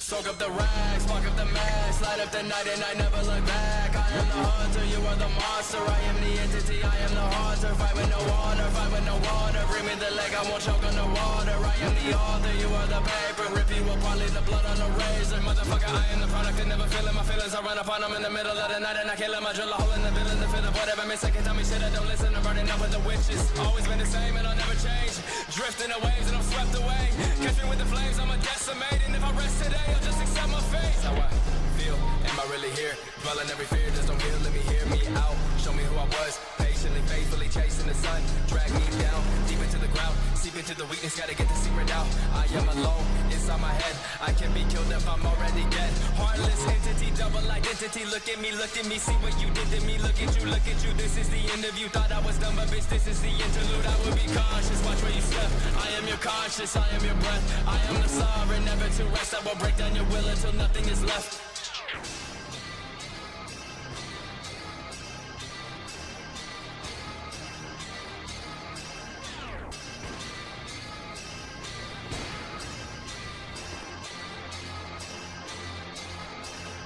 Soak up the rags, spark up the max, light up the night and I never look back. I am the hunter, you are the monster. I am the entity, I am the haunter. Fight with no water, fight with no water. Bring me the leg, I won't choke on the water. I am the author, you are the paper. Rip you apart, leave the blood on the razor. Motherfucker, I am the product and never feeling my feelings. I run upon them in the middle of the night and I kill them. I drill a hole in the villain to fill up whatever miss. I can tell me shit, I don't listen. I'm burning up with the witches. Always been the same and I'll never change. Drifting the waves and I'm swept away. Catch me with the flames, I'm a decimate. And if I rest today, I'll just accept my fate. How I feel, am I really here? Dwelling every fear, just don't hear, let me hear me out. Show me who I was, patiently, faithfully chasing the sun. Drag me down, deep into the ground. Seep into the weakness, gotta get the secret out. I am alone, inside my head. I can be killed if I'm already dead. Heartless entity, double identity. Look at me, see what you did to me. Look at you, this is the end of you. Thought I was done, but bitch, this is the interlude. I will be cautious, watch where you step. I am your conscious, I am your breath. I am the sovereign, never to rest. I will break down your will until nothing is left.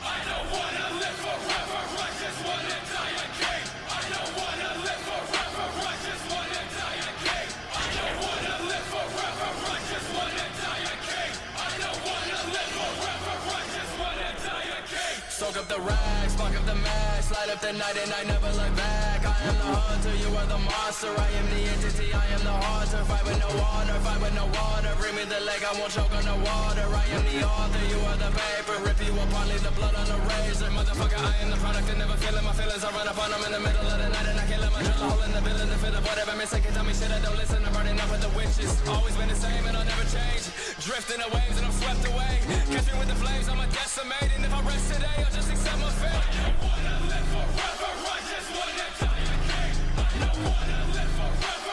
I don't wanna live forever, I just wanna die a king. I don't wanna live forever, I just wanna die a king. I don't wanna live forever, I just wanna die a king. I don't wanna live forever, I just wanna die a king. Soak up the rags, spark up the max, light up the night and I never look back. I am the hunter, you are the monster. I am the entity, I am the haunter. Fight with no water, fight with no water. Bring me the leg, I won't choke on the water. I am the author, you are the paper. Rip you apart, leave the blood on the razor. Motherfucker, I am the product and never feeling my feelings. I run upon them in the middle of the night and I kill them. I drill a hole in the villain to fill up whatever miss. I can tell me shit, I don't listen. I'm burning up with the witches. Always been the same and I'll never change. Drifting the waves and I'm swept away. Catch me with the flames, I'm a decimate. And if I rest today, I'll just accept my fate. I don't wanna live forever, I just wanna die a king. I don't wanna live forever.